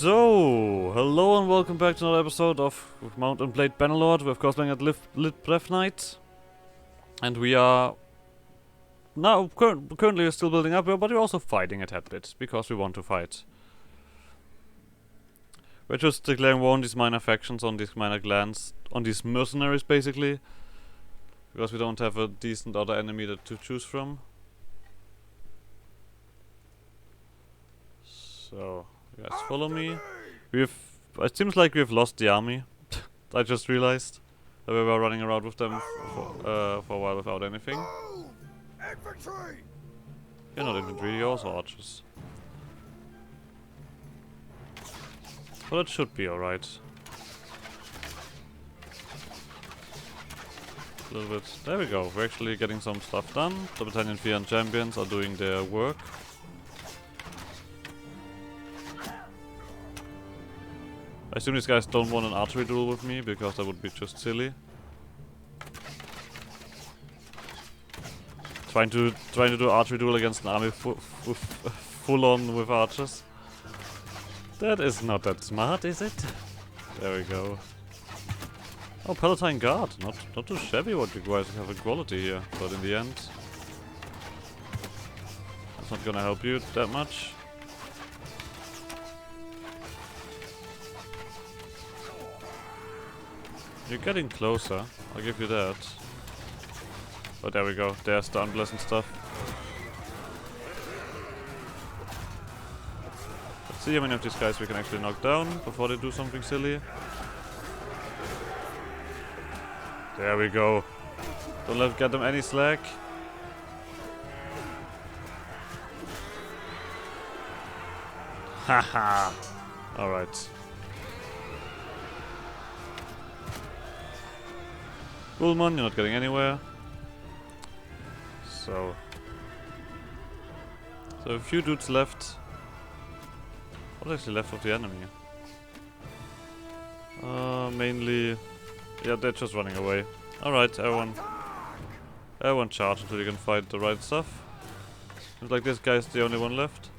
So, hello and welcome back to another episode of Mount and Blade Bannerlord. We're of course playing at Lit Breathnaid. And we are now currently we're still building up, but we're also fighting a tad bit, because we want to fight. We're just declaring war on these minor factions, on these minor clans, on these mercenaries basically. Because we don't have a decent other enemy to choose from. So, you guys follow me. It seems like we've lost the army. I just realized that we were running around with them for a while without anything. You're not infantry, you're also archers. But it should be alright. A little bit. There we go. We're actually getting some stuff done. The Battalion Fear and Champions are doing their work. I assume these guys don't want an archery duel with me, because that would be just silly. Trying to do archery duel against an army full on with archers. That is not that smart, is it? There we go. Oh, Palatine Guard. Not too shabby what you guys have in quality here, but in the end, it's not gonna help you that much. You're getting closer, I'll give you that. But there we go, there's the unpleasant stuff. Let's see how many of these guys we can actually knock down before they do something silly. There we go. Don't get them any slack. Haha! Alright. Bullman, you're not getting anywhere. So a few dudes left. What's actually left of the enemy? Mainly, yeah, they're just running away. Alright, everyone charge until you can fight the right stuff. Seems like this guy's the only one left.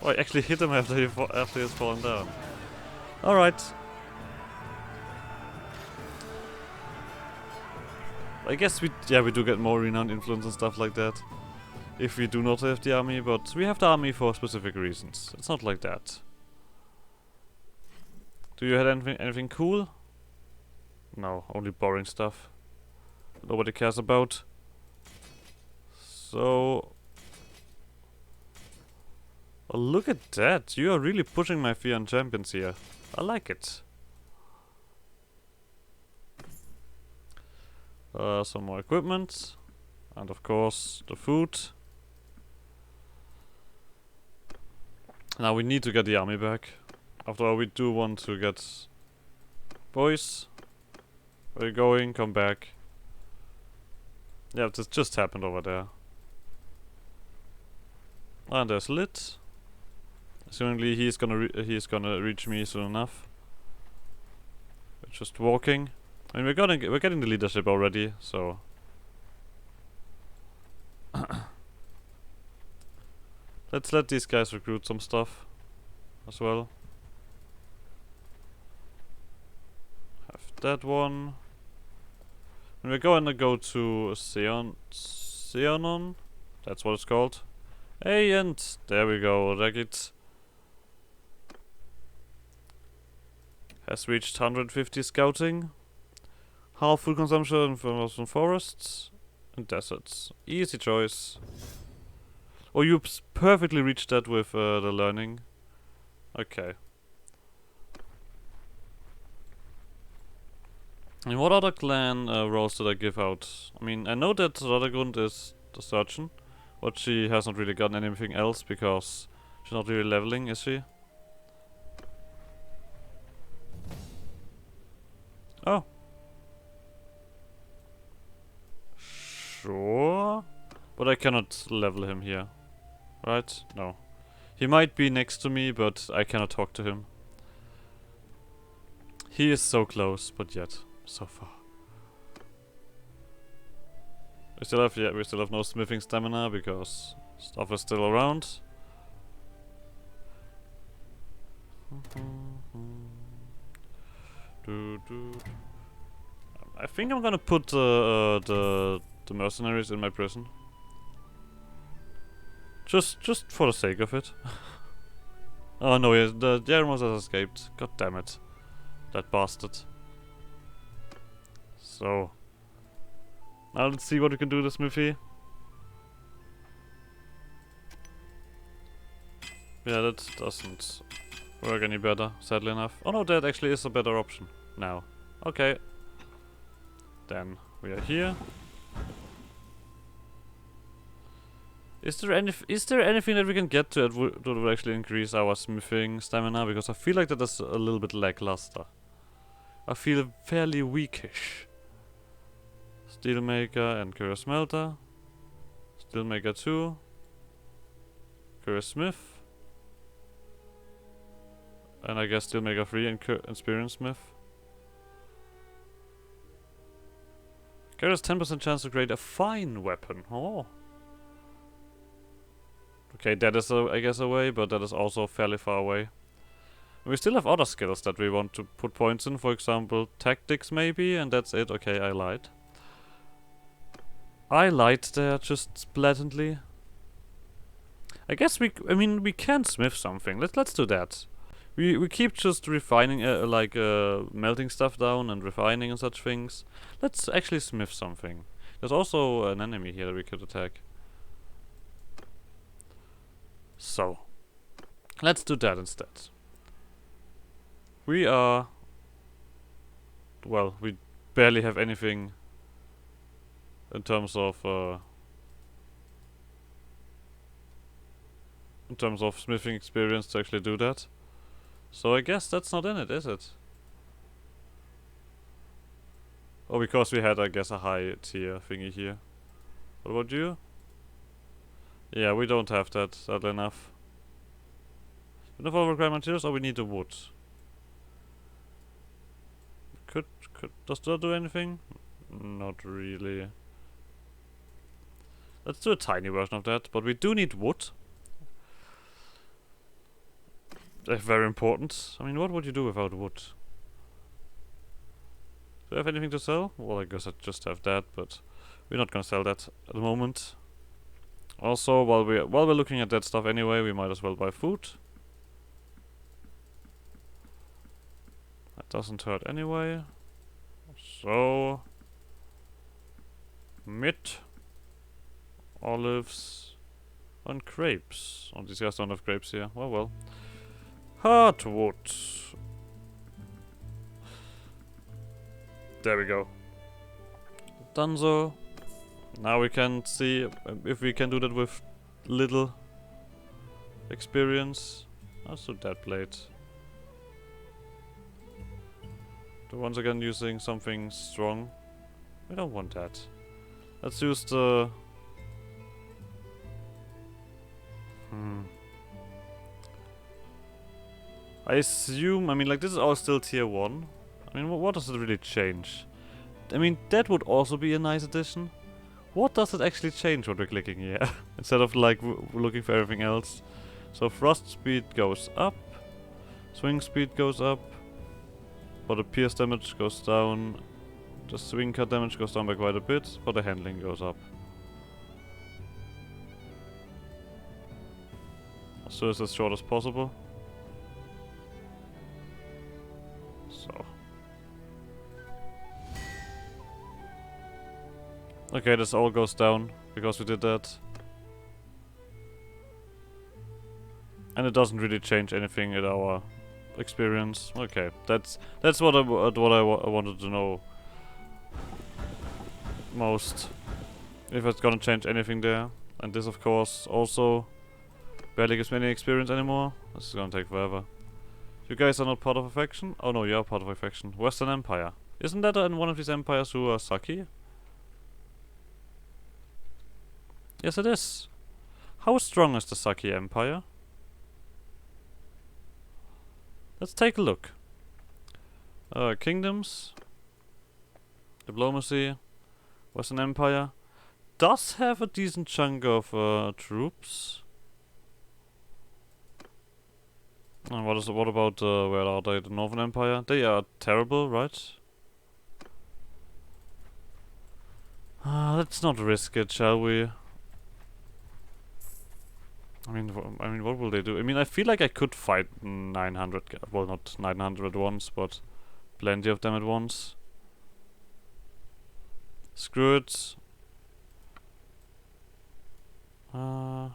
Oh, I actually hit him after he's fallen down. Alright. I guess we do get more renowned influence and stuff like that if we do not have the army, but we have the army for specific reasons. It's not like that. Do you have anything cool? No, only boring stuff nobody cares about. So, oh, look at that! You are really pushing my fear and champions here. I like it. Some more equipment, and of course the food. Now we need to get the army back. After all, we do want to get... Boys, where are you going? Come back. Yeah, this just happened over there. And there's Lit. Assumingly he's gonna reach me soon enough. We're just walking. I mean, we're getting the leadership already, so let's let these guys recruit some stuff as well. Have that one. And we're going to go to Seonon. That's what it's called. Hey, and there we go. Regit has reached 150 scouting. Half food consumption from forests and deserts. Easy choice. Oh, you perfectly reached that with the learning. Okay. And what other clan roles did I give out? I mean, I know that Radagund is the surgeon, but she hasn't really gotten anything else because she's not really leveling, is she? Oh. Sure, but I cannot level him here, right? No. He might be next to me, but I cannot talk to him. He is so close, but yet so far. We still have no smithing stamina because stuff is still around. I think I'm gonna put the mercenaries in my prison. Just for the sake of it. Oh no, yeah, the Jeremos has escaped. God damn it. That bastard. So. Now let's see what we can do with the smithy. Yeah, that doesn't work any better, sadly enough. Oh no, that actually is a better option now. Okay. Then we are here. Is there anything that we can get to that would actually increase our smithing stamina? Because I feel like that is a little bit lackluster. I feel fairly weakish. Steelmaker and Curious Smelter. Steelmaker 2. Curious Smith. And I guess Steelmaker 3 and Experienced Smith. Carries 10% chance to create a fine weapon. Oh. Okay, that is, I guess, a way, but that is also fairly far away. We still have other skills that we want to put points in. For example, tactics maybe, and that's it. Okay, I lied. I lied there just blatantly. I guess we can smith something. Let's do that. We keep just refining, melting stuff down and refining and such things. Let's actually smith something. There's also an enemy here that we could attack. So, let's do that instead. We are... Well, we barely have anything in terms of smithing experience to actually do that. So I guess that's not in it, is it? Oh, because we had, I guess, a high tier thingy here. What about you? Yeah, we don't have that, sadly enough. We don't have required materials, or we need the wood. Does that do anything? Not really. Let's do a tiny version of that, but we do need wood. That's very important. I mean, what would you do without wood? Do I have anything to sell? Well, I guess I just have that, but we're not gonna sell that at the moment. Also, while we're looking at that stuff anyway, we might as well buy food. That doesn't hurt anyway. So, meat, olives, and grapes. Oh, these guys don't have grapes here. Well. Hardwood. There we go. Dunzo. Now we can see if we can do that with little experience. Let's do that plate. So once again using something strong. We don't want that. Let's use the... I assume, I mean, like, this is all still tier 1. I mean, what does it really change? I mean, that would also be a nice addition. What does it actually change what we're clicking here? Instead of, like, looking for everything else. So, thrust speed goes up. Swing speed goes up. But the pierce damage goes down. The swing cut damage goes down by quite a bit. But the handling goes up. So it's as short as possible. So. Okay, this all goes down because we did that. And it doesn't really change anything in our experience. Okay, that's what I wanted to know most. If it's gonna change anything there. And this, of course, also barely gives me any experience anymore. This is gonna take forever. You guys are not part of a faction? Oh no, you are part of a faction. Western Empire. Isn't that in one of these empires who are sucky? Yes, it is. How strong is the Saki Empire? Let's take a look. Kingdoms. Diplomacy. Western Empire. Does have a decent chunk of troops. And what about where are they? The Northern Empire? They are terrible, right? Let's not risk it, shall we? I mean, what will they do? I mean, I feel like I could fight 900. Well, not 900 at once, but plenty of them at once. Screw it. There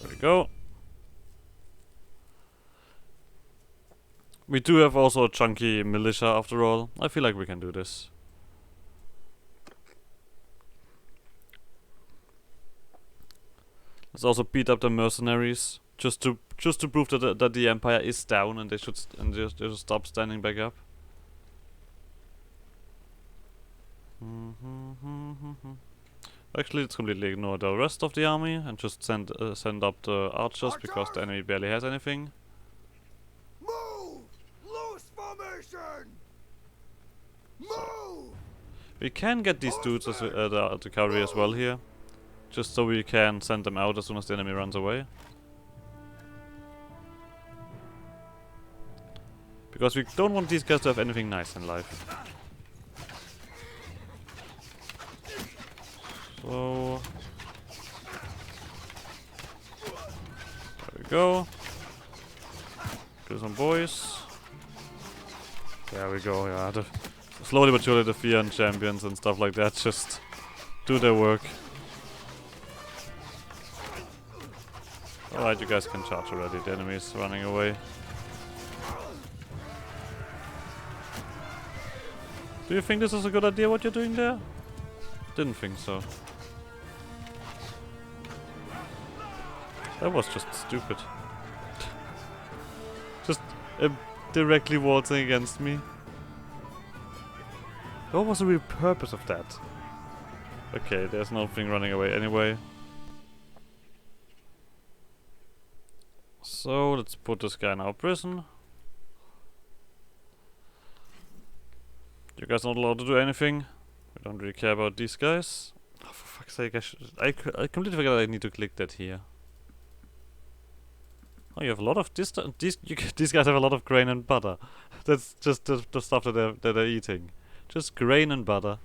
we go. We do have also a chunky militia after all. I feel like we can do this. Let's also beat up the mercenaries, just to prove that the empire is down and they should they should stop standing back up. Actually, let's completely ignore the rest of the army and just send up the archers because the enemy barely has anything. Move! Loose formation! Move! We can get these dudes as the cavalry as well here, just so we can send them out as soon as the enemy runs away. Because we don't want these guys to have anything nice in life. So there we go. Kill some boys. There we go. Yeah, slowly but surely the Fian champions and stuff like that just do their work. Alright, you guys can charge already. The enemy is running away. Do you think this is a good idea what you're doing there? Didn't think so. That was just stupid. Just directly waltzing against me. What was the real purpose of that? Okay, there's nothing running away anyway. So let's put this guy in our prison. You guys not allowed to do anything. We don't really care about these guys. Oh, for fuck's sake, I completely forgot I need to click that here. Oh, you have a lot of these guys have a lot of grain and butter. That's just the stuff that they're eating. Just grain and butter.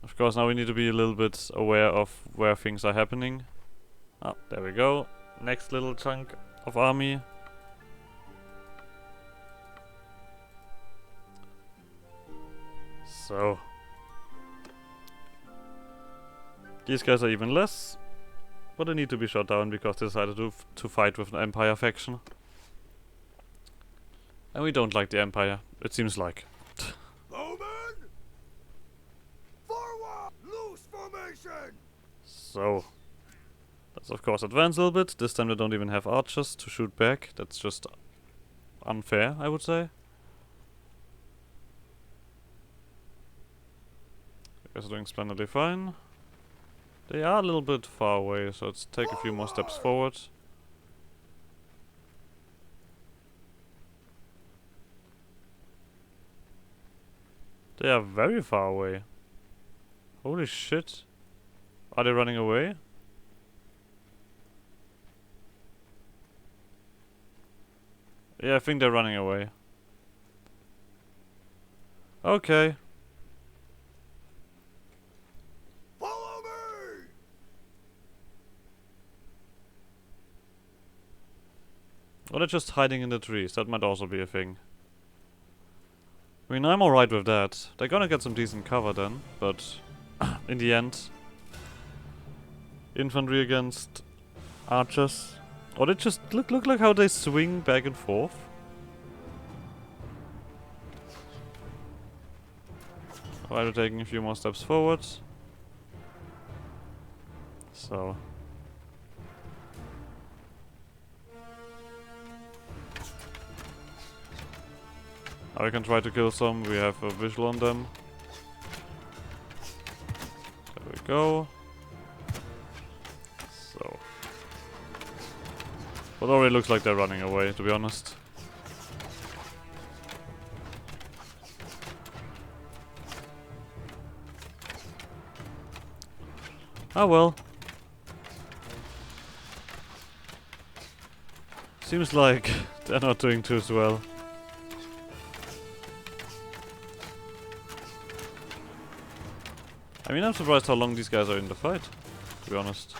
Of course, now we need to be a little bit aware of where things are happening. Oh, there we go. Next little chunk of army. So these guys are even less, but they need to be shot down because they decided to fight with an Empire faction. And we don't like the Empire, it seems like. Bowman! Forward! Loose formation! So let's of course advance a little bit. This time they don't even have archers to shoot back. That's just unfair, I would say. You guys are doing splendidly fine. They are a little bit far away, so let's take a few more steps forward. They are very far away. Holy shit. Are they running away? Yeah, I think they're running away. Okay. Follow me! Or they're just hiding in the trees. That might also be a thing. I mean, I'm alright with that. They're gonna get some decent cover then, but in the end, infantry against archers. Or they just look like how they swing back and forth. Alright, we're taking a few more steps forward. So now we can try to kill some. We have a visual on them. There we go. So, but already looks like they're running away, to be honest. Ah well. Seems like they're not doing too well. I mean, I'm surprised how long these guys are in the fight, to be honest.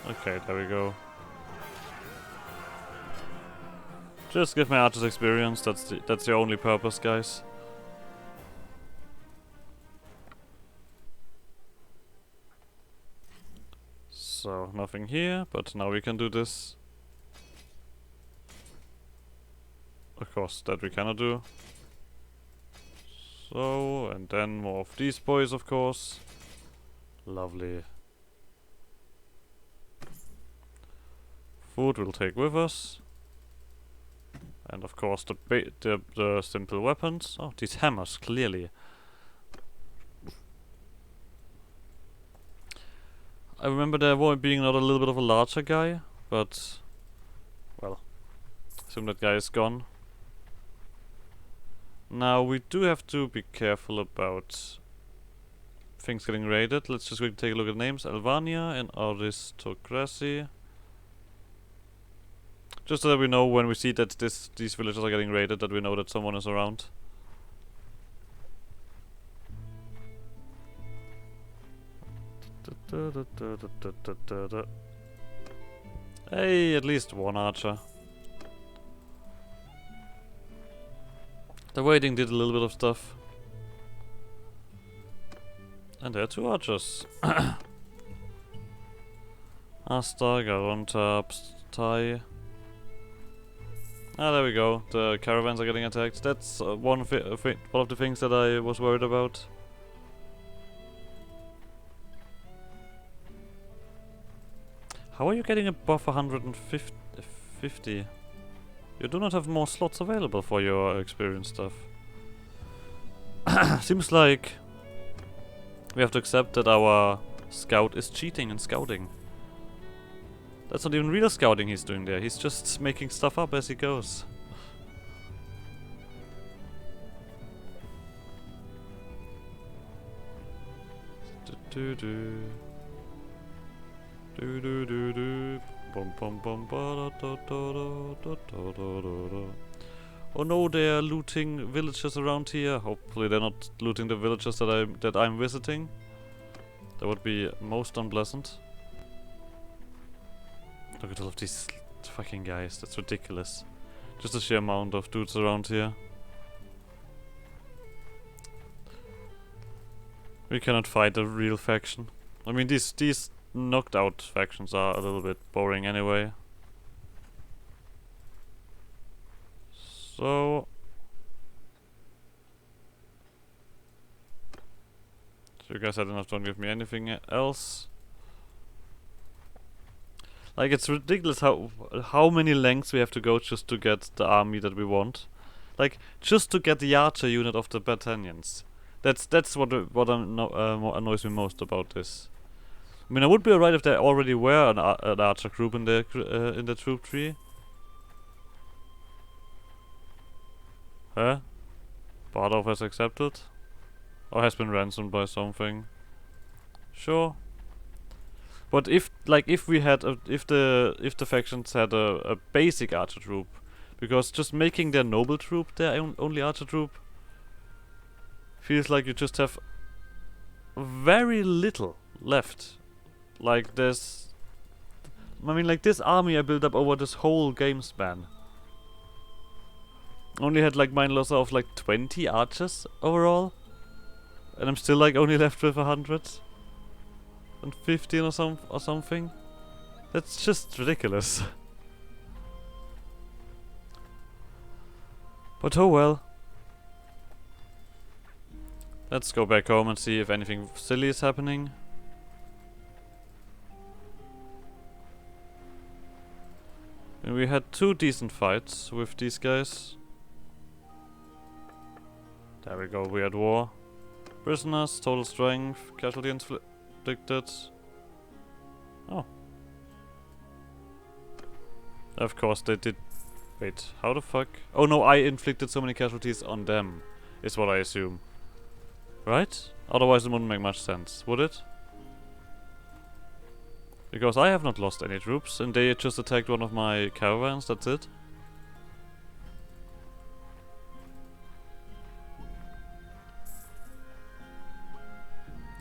Okay, there we go. Just give my archers experience, that's the only purpose, guys. So, nothing here, but now we can do this. Of course, that we cannot do. So, and then more of these boys, of course. Lovely. Food we'll take with us. And of course the simple weapons. Oh, these hammers, clearly. I remember there being not a little bit of a larger guy, but... well, assume that guy is gone. Now, we do have to be careful about things getting raided. Let's just quickly take a look at names. Albania and Aristocracy. Just so that we know when we see that these villages are getting raided, that we know that someone is around. Hey, at least one archer. The waiting did a little bit of stuff. And there are two archers. Asta, Garonta, Tai. Ah, there we go. The caravans are getting attacked. That's one of the things that I was worried about. How are you getting above 150? You do not have more slots available for your experience stuff. Seems like we have to accept that our scout is cheating in scouting. That's not even real scouting he's doing there. He's just making stuff up as he goes. Oh no, they are looting villages around here. Hopefully they're not looting the villages that I'm visiting. That would be most unpleasant. Look at all of these fucking guys. That's ridiculous. Just the sheer amount of dudes around here. We cannot fight a real faction. I mean, these knocked out factions are a little bit boring anyway. So you guys had enough, don't give me anything else. Like, it's ridiculous how many lengths we have to go just to get the army that we want. Like, just to get the archer unit of the battalions. That's what annoys me most about this. I mean, I would be alright if there already were an archer group in the troop tree. Huh? Bardov has accepted? Or has been ransomed by something? Sure. But if the factions had a basic archer troop, because just making their noble troop their only archer troop feels like you just have very little left. Like this army I built up over this whole game span only had like mine loss of like 20 archers overall, and I'm still like only left with 115 or something. That's just ridiculous. But oh well. Let's go back home and see if anything silly is happening. And we had 2 decent fights with these guys. There we go, we had war. Prisoners, total strength, casualty inflicted. Oh. Of course they did. Wait, how the fuck? Oh no, I inflicted so many casualties on them. is what I assume. Right? Otherwise it wouldn't make much sense, would it? Because I have not lost any troops, and they just attacked one of my caravans, that's it.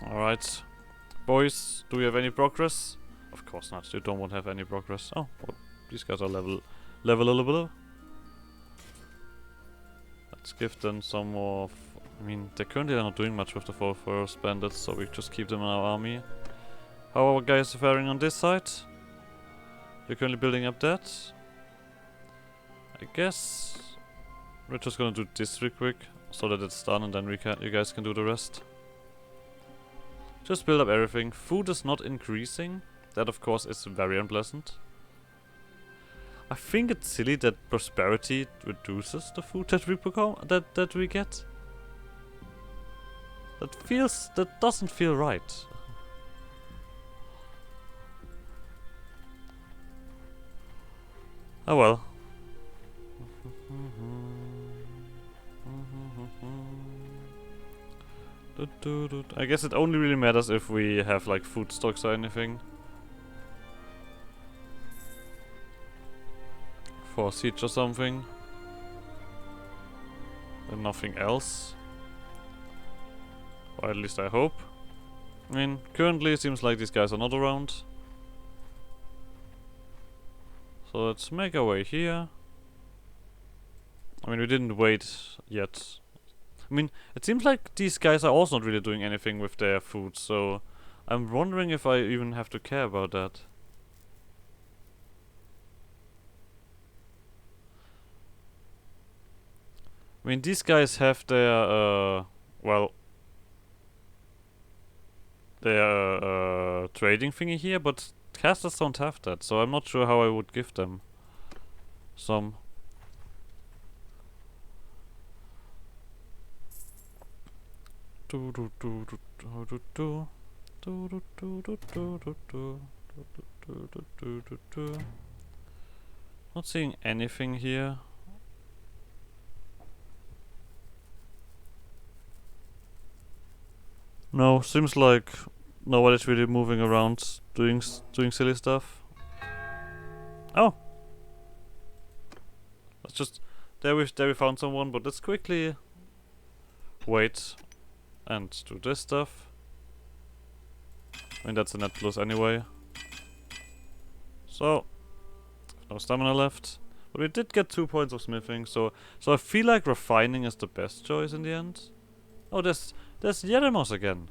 Alright. Boys, do we have any progress? Of course not, you don't want to have any progress. Oh, well, these guys are level a little bit. Let's give them some more... I mean, they currently are not doing much with the 4th bandits, so we just keep them in our army. How are our guys faring on this side? You're currently building up that. I guess we're just gonna do this real quick, so that it's done, and then you guys can do the rest. Just build up everything. Food is not increasing. That, of course, is very unpleasant. I think it's silly that prosperity reduces the food that we become that we get. That doesn't feel right. Oh well. I guess it only really matters if we have like food stocks or anything. For a siege or something. And nothing else. Or at least I hope. I mean, currently it seems like these guys are not around. So let's make our way here. I mean, we didn't wait yet. I mean, it seems like these guys are also not really doing anything with their food, so I'm wondering if I even have to care about that. I mean, these guys have their, well, their trading thingy here, but casters don't have that, so I'm not sure how I would give them some. Not seeing anything here. No, seems like nobody's really moving around doing silly stuff. Oh, let's just there we found someone, but let's quickly wait and do this stuff. I mean, that's a net plus anyway. So, no stamina left. But we did get 2 points of smithing, so I feel like refining is the best choice in the end. Oh, there's Yeremos again.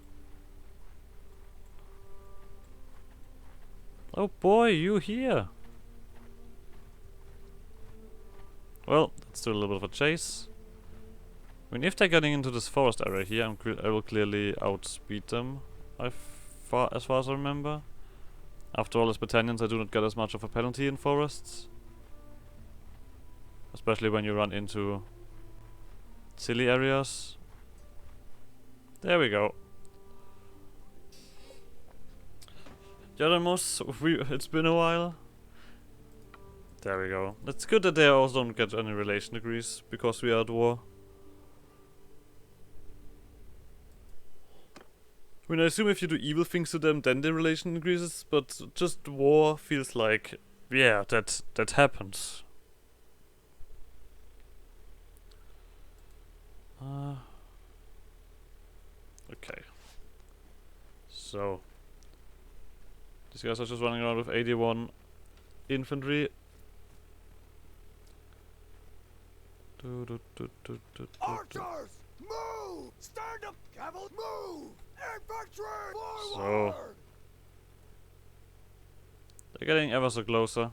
Oh boy, you here. Well, that's still a little bit of a chase. I mean, if they're getting into this forest area here, I will clearly outspeed them. As far as I remember. After all, as Battalions, I do not get as much of a penalty in forests. Especially when you run into silly areas. There we go. Yeremos, it's been a while. There we go. It's good that they also don't get any relation degrees, because we are at war. I mean, I assume if you do evil things to them, then the relation increases, but just war feels like, yeah, that happens. Okay. So, these guys are just running around with 81 infantry. Archers, move! Stand up, cavalry, move! Infantry, So, forward! they're getting ever so closer.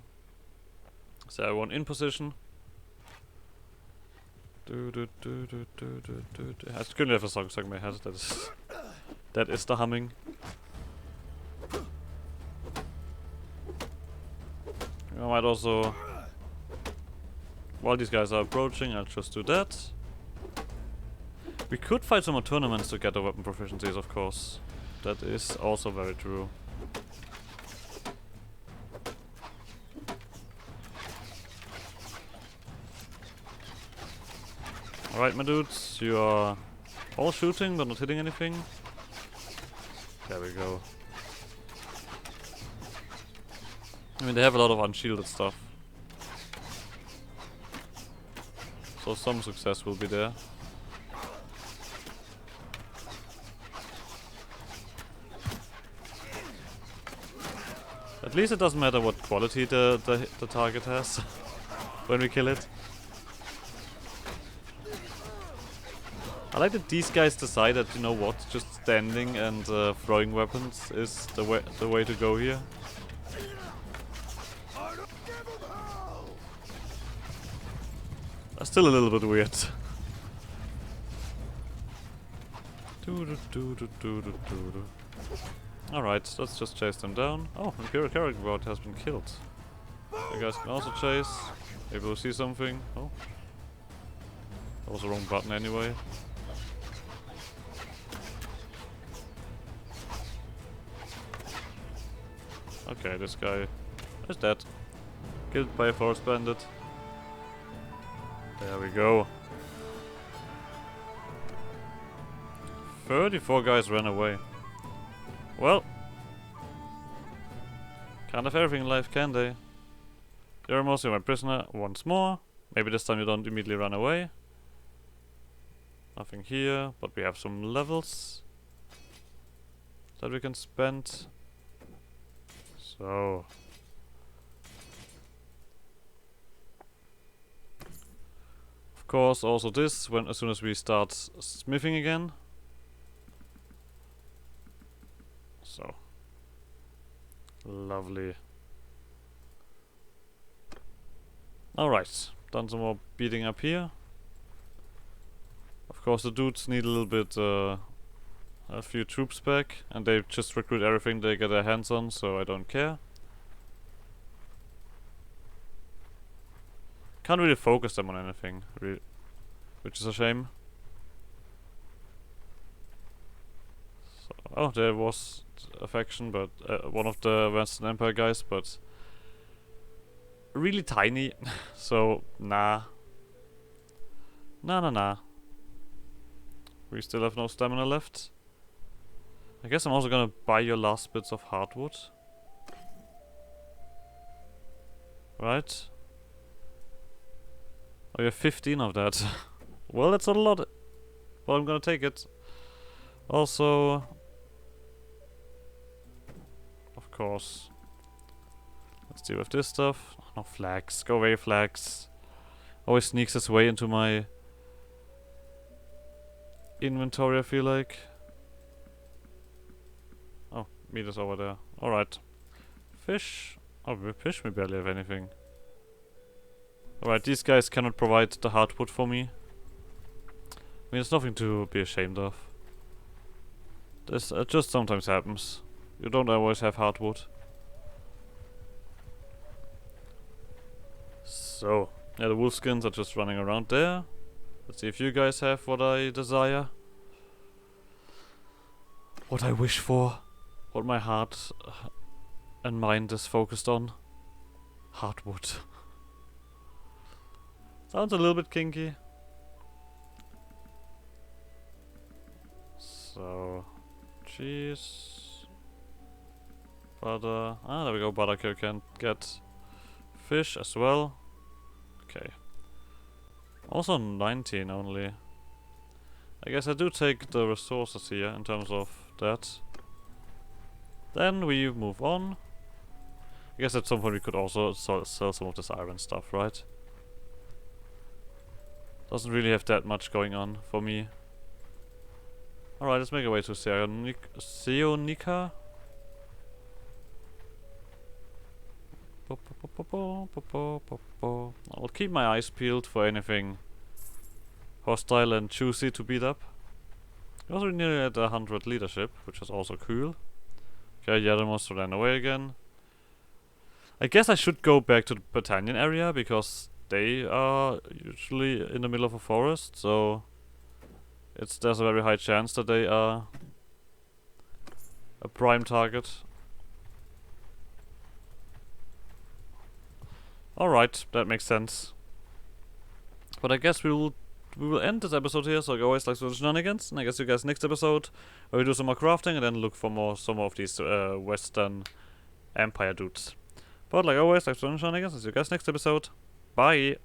So everyone in position. I couldn't have a song stuck in my head. That is the humming. I might also, while these guys are approaching, I'll just do that. We could fight some more tournaments to get the weapon proficiencies, of course. That is also very true. Alright, my dudes, you are all shooting but not hitting anything. There we go. I mean, they have a lot of unshielded stuff. So some success will be there. At least it doesn't matter what quality the target has when we kill it. I like that these guys decided, you know what, just standing and throwing weapons is the way to go here. That's still a little bit weird. Alright, let's just chase them down. Oh, Imperial Carrier Boat has been killed. You guys can also chase. Maybe we'll see something. Oh. That was the wrong button anyway. Okay, this guy is dead. Killed by a forest bandit. There we go. 34 guys ran away. Well, can't have everything in life, can they? You're mostly my prisoner once more. Maybe this time you don't immediately run away. Nothing here, but we have some levels that we can spend. So of course also this as soon as we start smithing again. So lovely. Alright, done some more beating up here. Of course the dudes need a little bit a few troops back, and they just recruit everything they get their hands on, so I don't care. Can't really focus them on anything, which is a shame. So, oh, there was a faction, but one of the Western Empire guys, but really tiny, so nah. Nah. We still have no stamina left. I guess I'm also gonna buy your last bits of hardwood. Right? Oh, you have 15 of that. Well, that's not a lot. But I'm gonna take it. Also, of course, let's deal with this stuff. Oh, no flags. Go away, flags. Always sneaks its way into my inventory, I feel like. Oh, meat is over there. Alright. Fish. Oh, fish, we barely have anything. Alright, these guys cannot provide the hardwood for me. I mean, it's nothing to be ashamed of. This just sometimes happens. You don't always have hardwood. So, yeah, the wolfskins are just running around there. Let's see if you guys have what I desire. What I wish for. What my heart and mind is focused on. Hardwood. Sounds a little bit kinky. So, cheese, butter. Ah, there we go. Butter can get fish as well. Okay. Also 19 only. I guess I do take the resources here in terms of that. Then we move on. I guess at some point we could also sell some of this iron stuff, right? Doesn't really have that much going on for me. Alright, let's make our way to Seonica. I'll keep my eyes peeled for anything hostile and juicy to beat up. We're also nearly at 100 leadership, which is also cool. Okay, yeah, they must ran away again. I guess I should go back to the Battanian area, because they are usually in the middle of a forest, so there's a very high chance that they are a prime target. Alright, that makes sense. But I guess we will we will end this episode here. So like always, like some shenanigans, and I guess you guys next episode where we do some more crafting and then look for some more of these Western Empire dudes. But like always, like some shenanigans. See you guys next episode. Bye.